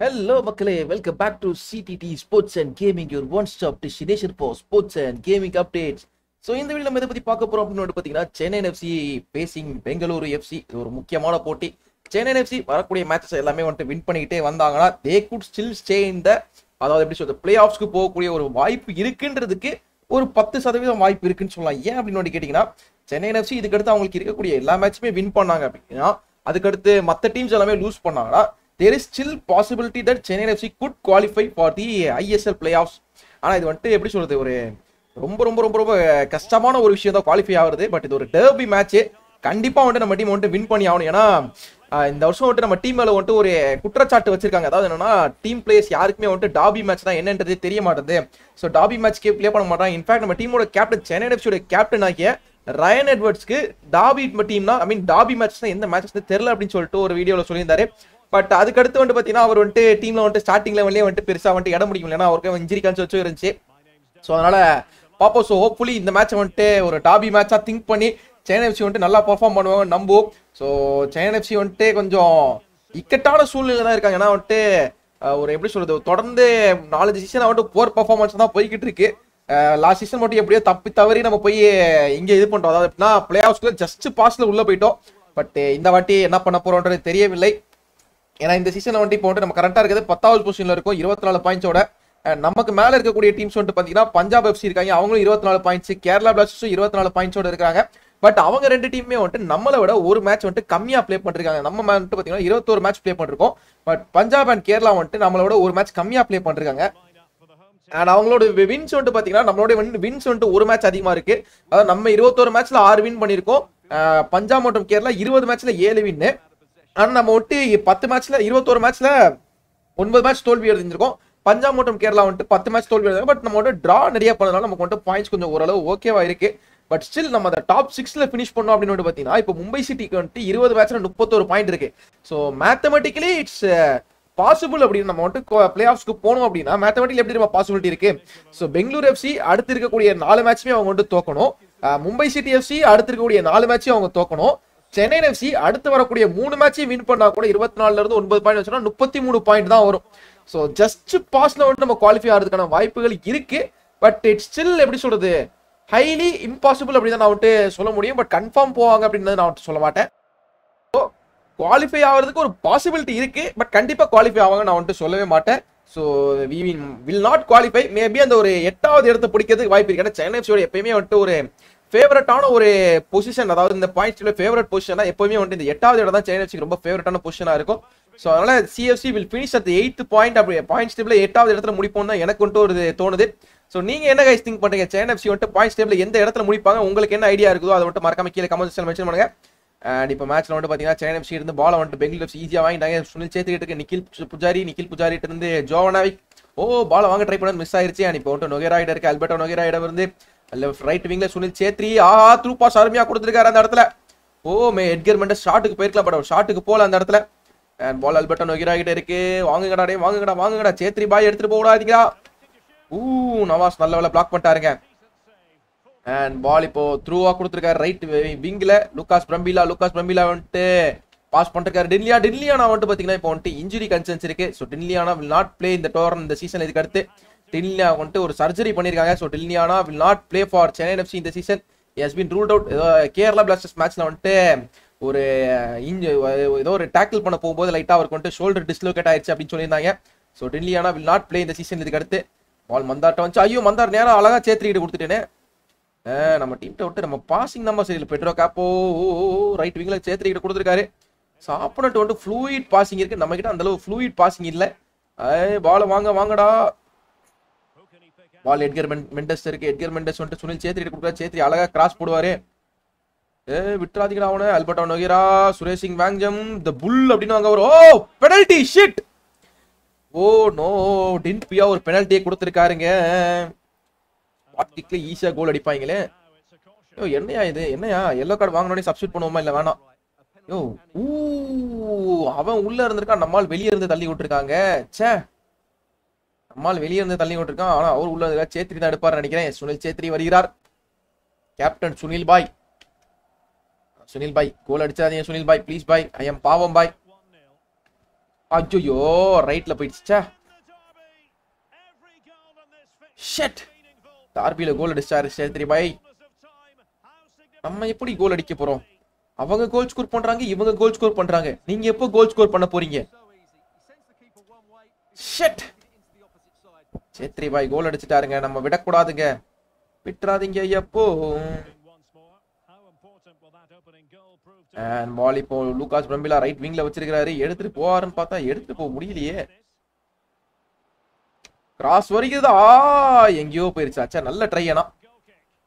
Hello மக்களே, welcome back to CTT Sports and Gaming, your one-stop destination for sports and gaming updates. So இந்த video நம்ம எதை பற்றி பார்க்க போகிறோம் அப்படின்னு பார்த்தீங்கன்னா, Chennai FC facing Bengaluru FC. இது ஒரு முக்கியமான போட்டி. சென்னை எஃப்சி வரக்கூடிய மேட்சஸ் எல்லாமே வந்துட்டு வின் பண்ணிக்கிட்டே வந்தாங்கன்னா they could still stay in the, அதாவது எப்படி சொல்றது, பிளே ஆஃப்ஸ்க்கு போகக்கூடிய ஒரு வாய்ப்பு இருக்குன்றதுக்கு ஒரு 10% வாய்ப்பு இருக்குன்னு சொல்லலாம். ஏன் அப்படின்னு கேட்டிங்கன்னா, சென்னை எஃப்சி இதுக்கடுத்து அவங்களுக்கு இருக்கக்கூடிய எல்லா மேட்சுமே வின் பண்ணாங்க அப்படின்னா, அதுக்கடுத்து மற்ற டீம்ஸ் எல்லாமே லூஸ் பண்ணாங்கன்னா there is still possibility that Chennai FC could qualify for the ISL playoffs. ஆனால் இது வந்துட்டு எப்படி சொல்றது, ஒரு ரொம்ப ரொம்ப ரொம்ப ரொம்ப கஷ்டமான ஒரு விஷயம் தான் குவாலிஃபை ஆகுறது. பட் இது ஒரு டர்பி மேட்ச்சு, கண்டிப்பாக வந்துட்டு நம்ம டீம் வந்துட்டு வின் பண்ணி ஆகணும். ஏன்னா இந்த வருஷம் வந்துட்டு நம்ம டீம் மேலே வந்துட்டு ஒரு குற்றச்சாட்டு வச்சிருக்காங்க. அதாவது என்னன்னா, டீம் பிளேயர்ஸ் யாருக்குமே வந்துட்டு டாபி மேட்ச் தான் என்னன்றது தெரிய மாட்டேது. ஸோ டாபி மேட்ச்க்கே ப்ளே பண்ண மாட்டாங்க. இன்ஃபேக்ட் நம்ம டீமோட கேப்டன், சென்னை எஃப்சியோட கேப்டன் ஆகிய ரயன் எட்வர்ட்ஸ்க்கு டாபி டீம்னா டாபி மேட்ச் தான் எந்த மேட்சஸ் தெரியல அப்படின்னு சொல்லிட்டு ஒரு வீடியோவில் சொல்லியிருந்தாரு. பட் அதுக்கடுத்து வந்துட்டு பார்த்தீங்கன்னா, அவர் வந்துட்டு டீமில் வந்துட்டு ஸ்டார்டிங் லெவல்லே வந்துட்டு பெருசாக வந்துட்டு இடம் முடியும், ஏன்னா அவருக்கு இன்ஜுரி கன்சர்ன்ஸும் இருந்துச்சு. ஸோ அதனால பார்ப்போம். ஸோ ஹோப்ஃபுல்லி இந்த மேட்சை வந்துட்டு ஒரு டாபி மேட்சாக திங்க் பண்ணி சென்னை எஃப்சி வந்துட்டு நல்லா பர்ஃபார்ம் பண்ணுவாங்க நம்புவோம். ஸோ சென்னை எஃப்சி வந்துட்டு கொஞ்சம் இக்கட்டான சூழ்நிலை தான் இருக்காங்க. ஏன்னா வந்துட்டு ஒரு எப்படி சொல்றது, தொடர்ந்து 4 சீசனாக வந்துட்டு போர் பர்ஃபார்மன்ஸ் தான் போய்கிட்டு இருக்கு. லாஸ்ட் சீசன் மட்டும் எப்படியோ தப்பி தவறி நம்ம போய் இங்கே இது பண்ணுறோம், அதாவது எப்படின்னா பிளே ஆஃப்ஸ்ல ஜஸ்ட் பாஸ்ல உள்ள போயிட்டோம். பட் இந்த வாட்டி என்ன பண்ண போறோன்றது தெரியவில்லை. ஏன்னா இந்த சீசன் வந்துட்டு இப்போ வந்துட்டு நம்ம கரெக்டாக இருக்கிறது 10வது பொசிஷனில் இருக்கும் 24 பாயிண்ட்ஸோட. நமக்கு மேலே இருக்கக்கூடிய டீம்ஸ் வந்துட்டு பார்த்தீங்கன்னா, பஞ்சாப் எஃப்சி இருக்காங்க, அவங்களும் 24 பாயிண்ட்ஸ், கேரளா பிளாஸ்டர்ஸும் 24 பாயிண்ட்ஸோட இருக்காங்க. பட் அவங்க ரெண்டு டீமுமே வந்துட்டு நம்மளை விட ஒரு மேட்ச் வந்துட்டு கம்மியாக ப்ளே பண்ணிருக்காங்க. நம்ம வந்துட்டு பார்த்தீங்கன்னா 21 மேட்ச் ப்ளே பண்ணிருக்கோம். பட் பஞ்சாப் அண்ட் கேரளா வந்துட்டு நம்மளோட ஒரு மேட்ச் கம்மியாக ப்ளே பண்ணிருக்காங்க. அண்ட் அவங்களோட வின்ஸ் வந்துட்டு பார்த்தீங்கன்னா, நம்மளோட வின்ஸ் வந்துட்டு ஒரு மேட்ச் அதிகமாக இருக்கு. அதாவது நம்ம 21 மேட்ச்ல 6 வின் பண்ணியிருக்கோம். பஞ்சாப் மற்றும் கேரளா 20 மேட்ச்ல 7 வின்னு. ஆனால் நம்ம வந்துட்டு 10 மேட்ச்ல 21 மேட்ச்ல 9 மேட்ச் தோல்வி எழுதிருக்கோம். பஞ்சாப் மற்றும் கேரளா வந்துட்டு 10 மேட்ச் தோல்வி எழுதிருக்கோம். பட் நம்ம வந்துட்டு டிரா நிறைய பண்ணதுனால நமக்கு வந்துட்டு பாயிண்ட்ஸ் கொஞ்சம் ஓரளவு ஓகேவா இருக்கு. பட் ஸ்டில் நம்ம அந்த டாப் 6ல ஃபினிஷ் பண்ணோம் அப்படின்னு பார்த்தீங்கன்னா, இப்போ மும்பை சிட்டிக்கு வந்துட்டு 20 மேட்ச்ல 31 பாயிண்ட் இருக்கு. ஸோ மேத்தமெட்டிக்கலி இட்ஸ் பாசிபிள் அப்படின்னு நம்ம வந்துட்டு பிளே ஆஃப்ஸ்க்கு போனோம் அப்படின்னா மேத்தமெட்டிக்கலி எப்படி நம்ம பாசிபிலிட்டி இருக்கு. ஸோ பெங்களூர் எஃப்சி அடுத்து இருக்கக்கூடிய 4 மேட்சுமே அவங்க வந்துட்டு தோக்கணும். மும்பை சிட்டி எஃப்சி அடுத்து இருக்கக்கூடிய 4 மேட்சையும் அவங்க தோக்கணும். சென்னை எஃப்சி அடுத்து வரக்கூடிய 3 மேட்சையும் வின் பண்ணா கூட 24ல இருந்து 9 பாயிண்ட் வச்சோம்னா 33 பாயிண்ட் தான் வரும். ஸோ ஜஸ்ட் பாஸ்ல வந்துட்டு நம்ம குவாலிஃபை ஆகிறதுக்கான வாய்ப்புகள் இருக்கு. பட் இட்ஸ் ஸ்டில் எப்படி சொல்றது, ஹைலி இம்பாசிபிள் அப்படின்னு தான் நான் வந்துட்டு சொல்ல முடியும். பட் கன்ஃபார்ம் போவாங்க அப்படின்னு நான் வந்துட்டு சொல்ல மாட்டேன். ஸோ குவாலிஃபை ஆகிறதுக்கு ஒரு பாசிபிலிட்டி இருக்கு. பட் கண்டிப்பா குவாலிஃபை ஆவாங்க நான் வந்துட்டு சொல்லவே மாட்டேன். So we will not qualify. Maybe அந்த ஒரு 8வது இடத்தை பிடிக்கிறதுக்கு வாய்ப்பு இருக்கு. ஏன்னா சென்னை எஃப்சியோட எப்பயுமே வந்துட்டு ஒரு ஃபேவரட்டான ஒரு பொசிஷன், அதாவது இந்த பாயிண்ட்ஸ்ல ஃபேவரட் பொசிஷனா எப்பவுமே வந்து இந்த 8வது இடம் தான் சென்னை எஃப்சிக்கு ரொம்ப ஃபேவரட்டான பொசிஷனா இருக்கும். ஸோ அதனால CFC will finish at 8th point. அப்படி பாயிண்ட்ஸ் டேபிள்ல 8வது இடத்துல முடிப்போம் தான் எனக்கு வந்துட்டு ஒரு தோணுது. ஸோ நீங்க என்ன கைஸ் திங்க் பண்றீங்க, சென்னை எஃப்சி வந்துட்டு பாயிண்ட்ஸ் டேபிள்ல எந்த இடத்துல முடிப்பாங்க, உங்களுக்கு என்ன ஐடியா இருக்குதோ அதை மட்டும் மறக்காம கீழே கமெண்ட் செக்ஷன்ல மென்ஷன் பண்ணுங்க. அண்ட் இப்போ மேட்ச்ல வந்து பாத்தீங்கன்னா சென்னை எஃப்சி இருந்து பாலை வந்துட்டு பெங்களூர் எஃப்சி ஈஸியா வாங்கிட்டாங்க. சுனில் சேத்ரிட்டு இருக்கு நிக்கில் புஜாரி இருந்து ஜோவனாவிக் பாலை வாங்க ட்ரை பண்ணது மிஸ் ஆயிருச்சு. அண்ட் இப்போ வந்துட்டு நொகேராயிட இருக்கு, அல்பர்டோ நொகேராயிட வந்து லெஃப்ட் ரைட் விங்ல சுனில் சேத்ரி த்ரூ பாஸ் அருமையா கொடுத்துருக்காரு அந்த இடத்துல. எட்கர் மெண்டஸ் ஷாட்டுக்கு போயிருக்கலாம், பட் அவர் ஷாட்டுக்கு போல அந்த இடத்துல. அண்ட் பால் அல்பர்டோ நொகேராயிட்ட இருக்கு. வாங்குங்கடா சேத்ரி பாய் எடுத்துட்டு போடாதீங்களா. நவாஸ் நல்ல வேலை பிளாக் பண்ணிட்டாருங்க. அண்ட் பால் இப்போ த்ரூவா கொடுத்துருக்காரு ரைட் விங்ல. லூகாஸ் பிரம்பிலா வந்துட்டு பாஸ் பண்ணிருக்காரு. டின்லியானா வந்துட்டு பாத்தீங்கன்னா இப்போ வந்துட்டு இன்ஜுரி கன்சர்ன்ஸ் இருக்கு. ஸோ டின்லியானா வில் நாட் பிளே இந்த டோர்னமெண்ட் இந்த சீசன். இதுக்கு அடுத்து டின்லியா வந்துட்டு ஒரு சர்ஜரி பண்ணிருக்காங்க. ஸோ டின்லியானா will not play for Chennai FC இந்த season. Has been ruled out. Kerala Blasters மேட்ச்ல வந்துட்டு ஒரு ஏதோ ஒரு டேக்கிள் பண்ண போகும்போது லைட்டா அவருக்கு வந்துட்டு ஷோல்டர் டிஸ்லோகேட் ஆயிடுச்சு அப்படின்னு சொல்லியிருந்தாங்க. ஸோ டின்லியானா வில் நாட் பிளே இந்த சீசன். இதுக்கு அடுத்து பால் மந்தார்ட்ட வந்து ஐயோ மந்தார் நேரம் அழகா சேத்ரிக்கிட்டு கொடுத்துட்டேனே. நம்ம டீம்கிட்ட விட்டு நம்ம பாசிங் தான் சரியில்லை. பெட்ரோ காப்போ ரைட் விங்ல சேத்ரிக்கிட்ட கொடுத்துருக்காரு. ஸோ ஆப்போனட் வந்துட்டு ஃப்ளூயிட் பாசிங் இருக்கு, நம்ம கிட்ட அந்த அளவு ஃப்ளூயிட் பாசிங் இல்லை. பால் வாங்கடா. பால் எட்கர் மெண்டஸ் இருக்கு. எட்கர் மெண்டஸ் வந்துட்டு சுனில் சேத்ரிக்கிட்ட கொடுக்குறாரு. சேத்ரி அழகா கிராஸ் போடுவாரு. விட்டுறாதீங்கடா அவனை. அல்பர்டோ நொகேரா, சுரேஷ் சிங் வாங்ஜம் தி புல் அப்படின்னு வாங்க வரும். Penalty shit. நோ டின்ட் பியா ஒரு பெனல்ட்டியை கொடுத்துருக்காருங்க. பாட்டிக்ல ஈஸியா கோல் அடிப்பாங்களே. என்னையா இது, என்னையா எல்லோ கார்டு வாங்கினோடனே சப்ஸ்டியூட் பண்ணுவோமா இல்ல வேணாம். அவன் உள்ள இருந்திருக்கான், நம்மால் வெளியே இருந்து தள்ளி விட்டுருக்காங்க. சே, நம்மால் வெளியே இருந்து தள்ளி விட்டுருக்கான். ஆனா அவர் உள்ள இருக்க சேத்ரி தான் எடுப்பார் நினைக்கிறேன். சுனில் சேத்ரி வருகிறார். கேப்டன் சுனில் பாய் கோல் அடிச்சாதீங்க சுனில் பாய் ப்ளீஸ் பாய். ஐ எம் பாவம் பாய். ஐயோ ரைட்ல போயிடுச்சா. ஷட். டார்பில கோல் அடிச்சாரு சேத்ரி பாய். நம்ம எப்படி கோல் அடிக்க போறோம்? அவங்க கோல் ஸ்கோர் பண்றாங்க, இவங்க கோல் ஸ்கோர் பண்றாங்க. நீங்க எப்போ கோல் ஸ்கோர் பண்ண போறீங்க? ஷட். சேத்ரி பாய் கோல் அடிச்சிட்டாருங்க. நம்ம விடக்கூடாதுங்க, விட்டுறாதீங்க எப்போ. அண்ட் பால் இப்போ லூகாஸ் பிரம்பிலா ரைட் விங்ல வச்சிருக்காரு. எடுத்துட்டு போவாருன்னு பார்த்தா எடுத்துட்டு போக முடியலையே. கிராஸ் வருகிறதா? எங்கேயோ போயிருச்சு. அச்சா நல்ல ட்ரை. ஆனா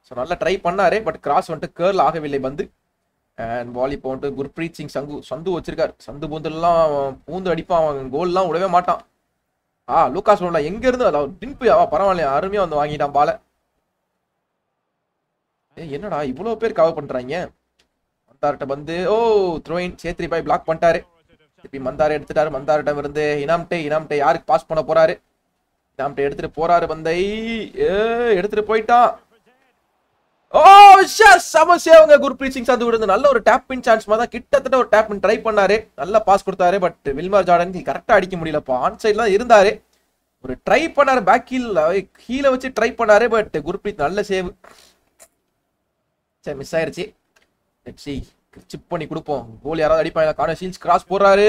சோ நல்ல ட்ரை பண்ணாரு, பட் கிராஸ் வந்துட்டு கேர்ல் ஆகவில்லை பந்து. அண்ட் பால் இப்போ வந்துட்டு குர்ப்ரீத் சிங் சந்து வச்சிருக்காரு. சந்து பூந்தெல்லாம் பூந்து அடிப்பான், அவன் கோல்லாம் விடவே மாட்டான். லூகாஸ் பிரம்பிலா எங்க இருந்து டின்பு பரவாயில்ல, அருமையா வந்து வாங்கிட்டான் பால. என்னடா இவ்வளவு பேர் கவர் பண்றாங்க? மந்தார்ட்ட வந்து த்ரோயின் சேத்ரி பாய் பிளாக் பண்ணிட்டாரு. திருப்பி மந்தார் எடுத்துட்டாரு. மந்தாரிடம் இருந்து இனாம்டே யாருக்கு பாஸ் பண்ண போறாரு? இனாம்டே எடுத்துட்டு போறாரு. பந்தை எடுத்துட்டு போயிட்டான். சமஸ்யாவங்க குர்ப்ரீத் சிங் சந்து விடுறது நல்ல ஒரு டேப் இன் சான்ஸ் மாதிரி தான். கிட்டத்தட்ட ஒரு டேப் இன் ட்ரை பண்ணாரு, நல்ல பாஸ் கொடுத்தாரு. பட் வில்மர் ஜார்டன் கரெக்டா அடிக்க முடியலப்பா. ஆன் சைட்ல தான் இருந்தாரு, ஒரு ட்ரை பண்ணாரு. பேக் கீழ வச்சு ட்ரை பண்ணாரு. பட் குர்ப்ரீத் நல்ல சேவ். சரி மிஸ் ஆயிருச்சு. சிப் பண்ணி கொடுப்போம். கோல் யாராவது அடிப்பாங்க. கார்னர் ஷீல்ட்ஸ் கிராஸ் போறாரு.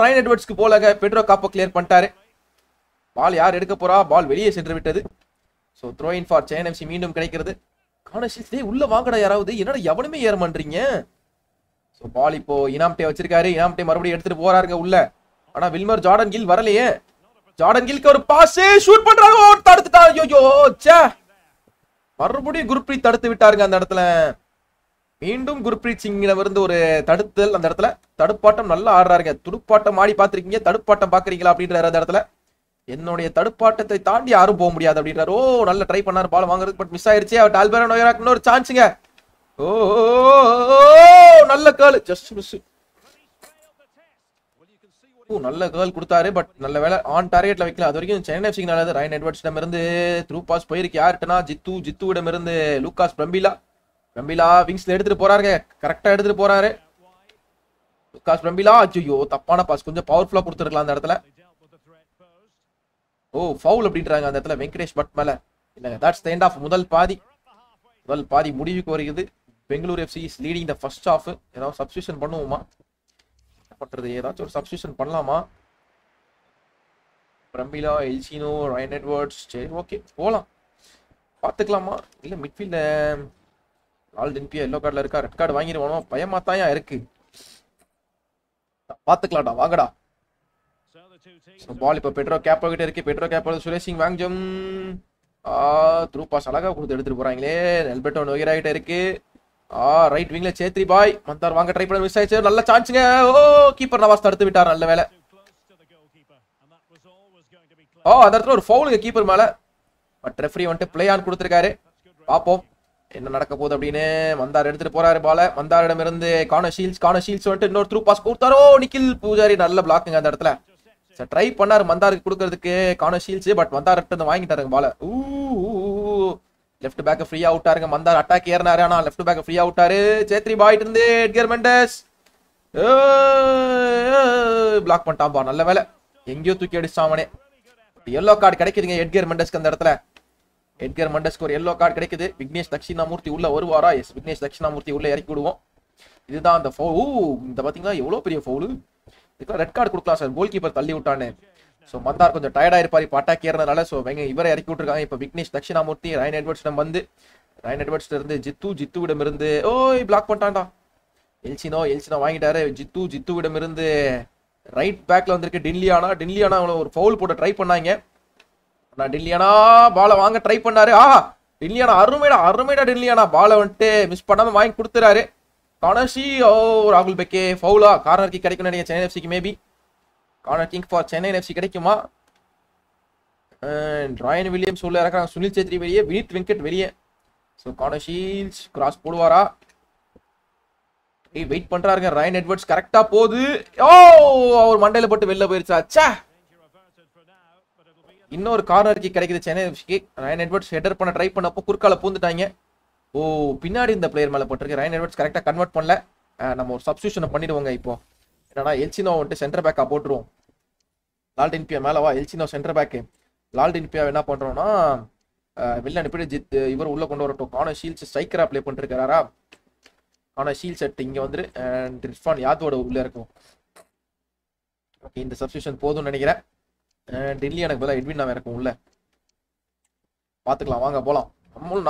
ரைன் எட்வர்ட்ஸ்க்கு போலங்க. பெட்ரோ காப்போ கிளியர் பண்ணிட்டாரு. பால் யார் எடுக்க போறா? பால் வெளியே சென்று விட்டது. So throw in for Chennai FC மீண்டும் கிடைக்கிறது. கார்னர் ஷீல்ட்ஸ் உள்ள வாங்கடா யாராவது, என்னடா எவனுமே ஏற மாட்டீங்க. சோ பால் இப்போ இனாம்டே வச்சிருக்காரு. இனாம்டே மறுபடியும் எடுத்துட்டு போறாருங்க உள்ள. ஆனா வில்மர் ஜார்டன் கில் வரலையே. ஜார்டன் கில்க்கு ஒரு பாஸ், ஷூட் பண்றாங்க. தடுத்துட்டான். ஐயோ ச்சே. மறுபடியும் குர்ப்ரீத் தடுத்து விட்டாருங்க அந்த இடத்துல. மீண்டும் குர்ப்ரீத் சிங்கிடம் இருந்து ஒரு தடுத்தல். அந்த இடத்துல தடுப்பாட்டம் நல்லா ஆடுறாருங்க. துடுப்பாட்டம் ஆடி பாத்திருக்கீங்க, தடுப்பாட்டம் பாக்குறீங்களா அப்படின்றாரு அந்த இடத்துல. என்னுடைய தடுப்பாட்டத்தை தாண்டி யாரும் போக முடியாது அப்படின்றாரு. நல்ல ட்ரை பண்ணாரு பால் வாங்குறது, பட் மிஸ் ஆயிருச்சு. அவர் ஆல்பெரோ நோயராக்கு இன்னொரு சான்ஸுங்க. நல்ல கேர்ள், ஜஸ்ட் மிஸ். நல்ல கேர்ள் கொடுத்தாரு, பட் நல்ல வேலை ஆன் டார்கெட்ல வைக்கல. அது வரைக்கும் சென்னை எஃப்சி நல்லது. ரைன் எட்வர்ட்ஸிடம் இருந்து த்ரூ பாஸ் போயிருக்கு. யார்ட்டனா ஜித்துவிடம் இருந்து லூகாஸ் பிரம்பிலா விங்ஸ்ல எடுத்துட்டு போறாருங்க. கரெக்டா எடுத்துட்டு போறாரு லூகாஸ் பிரம்பிலா. ஐயோ தப்பான பாஸ், கொஞ்சம் பவர்ஃபுல்லா கொடுத்துருக்கலாம் அந்த இடத்துல. ஃபவுல் அப்படின்றாங்க அந்த இடத்துல வெங்கடேஷ் பட் மேல. இல்லங்க, தட்ஸ் தி எண்ட் ஆஃப் முதல் பாதி முடிவுக்கு வருகிறது. Bengaluru FC is leading the first half. ஏதாவது சப்ஸ்டியூஷன் பண்ணுவோமா? பண்றது ஏதாச்சும் ஒரு சப்ஸ்டியூஷன் பண்ணலாமா? Brambilla, Elsinho, Ryan Edwards. சரி ஓகே போலாம், பாத்துக்கலாமா? இல்ல மிட்ஃபீல்ட்ல லால் டின்பியா எல்லோ கார்டுல இருக்கா, ரெட் கார்டு வாங்கிடுவானோ பயமா தாயா இருக்கு. பாத்துக்கலாம்டா, வாங்கடா. பால் இப்ப பெட்ரோ கேப்போ கிட்ட இருக்கு. பெட்ரோ கேப்போ சுரேஷ் சிங் வாங்ஜம் த்ரூ பாஸ் அழகா கொடுத்து எடுத்துட்டு போறாங்களே. நெல்பெட்டோ நோகிரா கிட்ட இருக்கு. ரைட் விங்ல சேத்ரி பாய். மந்தார் வாங்க ட்ரை பண்ண மிஸ் ஆயிடுச்சு. நல்ல சான்ஸ்ங்க. கீப்பர் நவாஸ் தடுத்து விட்டார். நல்ல வேலை. அந்த இடத்துல ஒரு ஃபவுலுங்க கீப்பர் மேல. பட் ரெஃபரி வந்துட்டு பிளே ஆன் கொடுத்திருக்காரு. பாப்போம் என்ன நடக்க போகுது அப்படின்னு. மந்தார் எடுத்துட்டு போறாரு பால. மந்தாரிடம் இருந்து கார்னர் ஷீல்ட்ஸ் வந்துட்டு இன்னொரு த்ரூ பாஸ் கொடுத்தாரோ. நிக்கில் பூஜாரி நல்ல பிளாக்குங்க அந்த இடத்துல. ட்ரை பண்ணாரு மந்தாருக்கு கொடுக்கறதுக்கு கார்னர் ஷீல்ட்ஸ், பட் மந்தார் இருந்து வாங்கிட்டாருங்க பால. லெஃப்ட் பேக் ஃப்ரீயா விட்டாருங்க. மந்தார் அட்டாக் ஏறினாரு, ஆனா லெஃப்ட் பேக் ஃப்ரீயா விட்டாரு. சேத்ரி பாய்ட்டு இருந்து எட்கர் மெண்டஸ் பிளாக் பண்ணிட்டான் பா. நல்ல வேலை, எங்கேயோ தூக்கி அடிச்சாமனே. எல்லோ கார்டு கிடைக்குதுங்க எட்கர் மெண்டஸ்க்கு அந்த இடத்துல. எட்கர் மெண்டஸ்க்கு ஒரு எல்லோ கார்டு கிடைக்குது. விக்னேஷ் தட்சிணாமூர்த்தி உள்ள வருவாரா? எஸ், விக்னேஷ் தட்சிணாமூர்த்தி உள்ள இறக்கி விடுவோம். இதுதான் அந்த ஃபவுல். இந்த பாத்தீங்களா எவ்வளவு பெரிய ஃபவுல். இதுக்கு ரெட் கார்டு கொடுக்கலாம் சார், கோல் கீப்பர் தள்ளி விட்டானே. சோ மந்தார் கொஞ்சம் டயர்டா இருப்பாரு இப்ப அட்டாக் ஏறனால. சோ இவரை இறக்கி விட்டுருக்காங்க. இப்ப விக்னேஷ் தட்சிணாமூர்த்தி ரைன் எட்வர்ட்ஸிடம் வந்து ரைன் எட்வர்ட்ஸ்ல இருந்து ஜித்துவிடம் இருந்து பிளாக் பண்ணிட்டான்டா. எல்சினோ வாங்கிட்டாரு. ஜித்துவிடம் இருந்து ரைட் பேக்ல வந்திருக்கு டின்லியானா ஒரு ஃபவுல் போட்டு ட்ரை பண்ணாங்க. ஆனா டின்லியானா பால வாங்க ட்ரை பண்ணாரு. டின்லியானா அருமைடா டின்லியானா பால வந்துட்டு மிஸ் பண்ணாம வாங்கி கொடுத்துறாரு. கார்னர்ஷி ராகுல் பெக்கே ஃபவுலா? கார்னர் கிக் கிடைக்கும் நினைக்கிறேன் சென்னை எஃப்சிக்கு. Maybe corner kick for Chennai FC கிடைக்குமா? ராயன் வில்லியம்ஸ் உள்ள இறக்குறாங்க. சுனில் சேத்ரி வெளியே, வினித் வெங்கட் வெளியே. ஸோ கார்னர் ஷீல்ட்ஸ் கிராஸ் போடுவாரா? வெயிட் பண்றாருங்க. ராயன் எட்வர்ட்ஸ் கரெக்டா போகுது. அவர் மண்டையில போட்டு வெளில போயிருச்சா. அச்சா, இன்னொரு கார்னர் கிக் கிடைக்குது சென்னை எஃப்சிக்கு. ராயன் எட்வர்ட்ஸ் ஹெடர் பண்ண ட்ரை பண்ணப்போ குறுக்கால பூந்துட்டாங்க. பின்னாடி இந்த பிளேயர் மேல போட்டிருக்கு. ராயன் எட்வர்ட்ஸ் கரெக்டா கன்வெர்ட் பண்ணல. நம்ம ஒரு சப்ஸ்டியூஷன் பண்ணிடுவோங்க இப்போ. என்னன்னா எல்சினோ வந்துட்டு சென்டர் பேக்கா போட்டுருவோம். லால்டின் பியா மேலவா, எல்சினோ சென்டர் பேக்கு. லால்டின் பியா என்ன பண்றோம்னா வெளில அனுப்பிட்டு இவர் உள்ள கொண்டு வரட்டும். கான ஷீல்ஸ் ஸ்ட்ரைக்கரா ப்ளே பண்ணிட்டு இருக்காரா. கான ஷீல் செட் இங்க வந்துரு அண்ட் இர்ஃபான் யாத்வோட உள்ள இருக்கும். ஓகே, இந்த சப்ஸ்டியூஷன் போதும்னு நினைக்கிறேன். டெல்லி எனக்கு பதிலாக எட்வின் நான் இறக்கும் உள்ள. பாத்துக்கலாம், வாங்க போலாம்.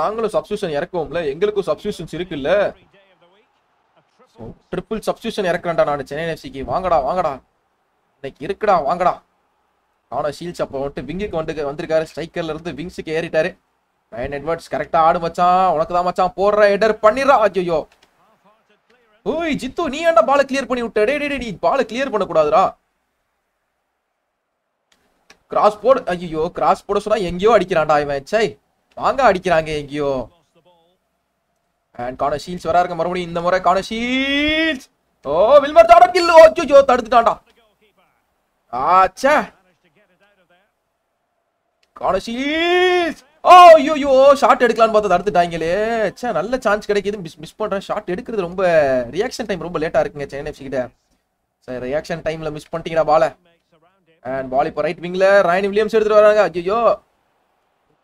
நாங்களும் சப்ஸ்டியூஷன் இறக்குவோம்ல, எங்களுக்கும் சப்ஸ்டியூஷன்ஸ் இருக்குல்ல. ட்ரிபிள் சப்ஸ்டியூஷன் இறக்குறேன்டா நான் சென்னை எஃப்சிக்கு. வாங்கடா வாங்கடா, இன்னைக்கு இருக்குடா வாங்கடா. ஆனா ஷீல்ஸ் அப்போ வந்துட்டு விங்குக்கு வந்திருக்காரு. ஸ்ட்ரைக்கர்ல இருந்து விங்ஸுக்கு ஏறிட்டாரு. ரைன் எட்வர்ட்ஸ் கரெக்டா ஆடு மச்சான், உனக்கு தான் மச்சான் போடுற ஹெடர் பண்ணிடுறா. ஐயோ ஓய் ஜித்து, நீ ஏன்டா பாலை கிளியர் பண்ணி விட்ட? டே டே, நீ பாலை கிளியர் பண்ணக்கூடாதுடா. கிராஸ் போடு. ஐயோ கிராஸ் போட சொன்னா எங்கேயோ அடிக்கிறான்டா இவன். சை வாங்க அடிக்கிறாங்க எங்கேயோ. அண்ட் கான ஷீல்ஸ் வராருங்க மறுபடியும். இந்த முறை கான ஷீல்ஸ். ஓ வில்மர் ஜார்டன் கில். ஓச்சோ தடுத்துட்டான்டா. ஆச்சே கான ஷீல்ஸ். ஓ ஐயோ ஷாட் எடுக்கலாம்னு பார்த்தா தடுத்துட்டாங்களே. சே நல்ல சான்ஸ் கிடைக்குது, மிஸ் பண்றேன். ஷாட் எடுக்கிறது ரொம்ப ரியாக்ஷன் டைம் ரொம்ப லேட்டா இருக்குங்க சென்னை எஃப்சி கிட்ட. சரி ரியாக்ஷன் டைம்ல மிஸ் பண்ணிட்டீங்கடா பால. அண்ட் பால் இப்போ ரைட் விங்ல ராயன் வில்லியம்ஸ் எடுத்துட்டு வராங்க. ஐயோ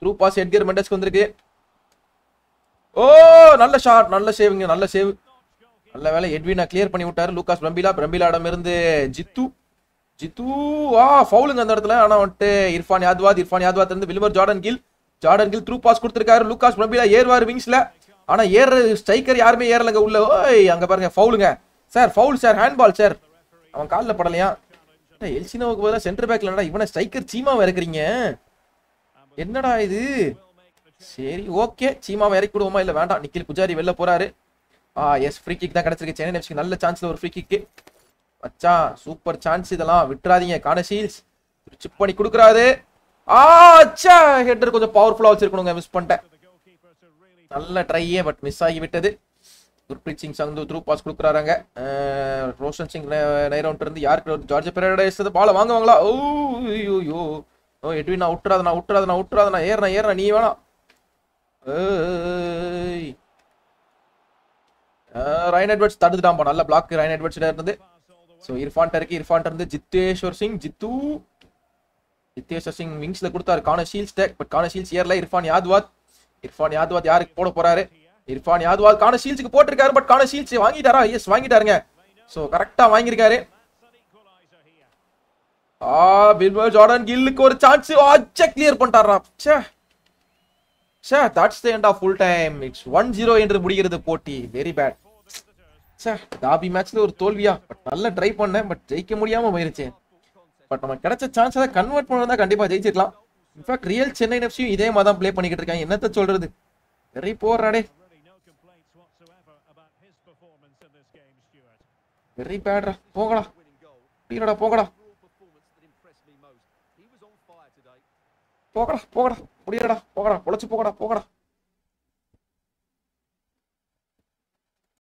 த்ரூ பாஸ் எட்கர் மெண்டஸ்க்கு வந்திருக்கு. ஓ நல்ல ஷாட், நல்ல சேவிங்க, நல்ல சேவ். நல்ல வேலை எட்வினா கிளியர் பண்ணி விட்டாரு. லூகாஸ் பிரம்பிலாடம் இருந்து ஜித்து ஃபவுலுங்க அந்த இடத்துல. ஆனா வந்துட்டு இர்ஃபான் யாத்வாத் இருந்து Wilmar Jordan Gil through pass கொடுத்திருக்காரு. லூகாஸ் பிரம்பிலா ஏறுவார் விங்ஸ்ல. ஆனா ஏற ஸ்ட்ரைக்கர் யாருமே ஏறலங்க உள்ள. ஓய் அங்க பாருங்க ஃபவுலுங்க sir, foul sir, hand ball sir. அவன் காலில் படலையா? எல்சினோவுக்கு பதிலாக சென்டர் பேக்ல என்னடா இவனை ஸ்ட்ரைக்கர் சீமாவை இறக்குறீங்க, என்னடா இது? சரி ஓகே, சீமாவை இறக்கி விடுவோமா? இல்ல வேண்டாம், நிக்கில் புஜாரி வெளில போறாரு. எஸ் ஃப்ரீ கிக் தான் கிடைச்சிருக்கு சென்னை எஃப்சிக்கு. நல்ல சான்ஸ்ல ஒரு ஃப்ரீ கிக் மச்சான், சூப்பர் சான்ஸ், இதெல்லாம் விட்டுறாதீங்க. கான ஷீல்ஸ் சிப் பண்ணி கொடுக்குறாரு. அச்சா ஹெட்டர் கொஞ்சம் பவர்ஃபுல்லா வச்சிருக்கணுங்க, மிஸ் பண்ணிட்டேன். நல்ல ட்ரையே பட் மிஸ் ஆகி விட்டது. குர்ப்ரீத் சிங் சந்து த்ரூ பாஸ் கொடுக்குறாங்க. ரோஷன் சிங் நைரவுண்ட் இருந்து யாருக்கு ஜார்ஜ் பெரேரா பால வாங்குவாங்களா? ஓ எட்வின் நான் விட்டுறாதனா ஏறனா நீ வேணாம். ரைன் எட்வர்ட்ஸ் தடுத்துட்டான். நல்ல பிளாக் ரைன் எட்வர்ட்ஸ்ல இருந்து. சோ இர்ஃபான் இருந்து ஜித்தேஸ்வர் சிங் விங்ஸ்ல கொடுத்தாரு கான ஷீல்ஸ் டேக். பட் கான ஷீல்ஸ் ஏர்ல. இர்ஃபான் யாத்வாத் யாருக்கு போட போறாரு? இர்ஃபான் யாத்வாத் கான ஷீல்ஸ்க்கு போட்டிருக்காரு. பட் கான ஷீல்ஸ் வாங்கிட்டாரா? எஸ் வாங்கிட்டாருங்க. சோ கரெக்டா வாங்கியிருக்காரு. வில்மர் ஜார்டன் கில்லுக்கு ஒரு சான்ஸ். கிளியர் பண்ணிட்டாரா? that's the end of full time. It's 1-0 என்று முடிகிறது போட்டி. Very bad. டாபி மேட்ச்ல ஒரு தோல்வியா? பட் நல்ல ட்ரை பண்ணேன், பட் ஜெயிக்க முடியாம போயிருச்சு. பட் நம்ம கிடைச்ச சான்ஸ் அதை கன்வெர்ட் பண்ணா கண்டிப்பா ஜெயிச்சிடலாம். இன்ஃபேக்ட் ரியல் சென்னை எஃப்சியும் இதே மாதிரி தான் ப்ளே பண்ணிக்கிட்டு இருக்காங்க. என்னத்த சொல்றது, வெரி போறாடே, வெரி பேட்ரா. போங்கடா போங்கடா போங்கடா, முடியலடா, போங்கடா, உழைச்சு போங்கடா.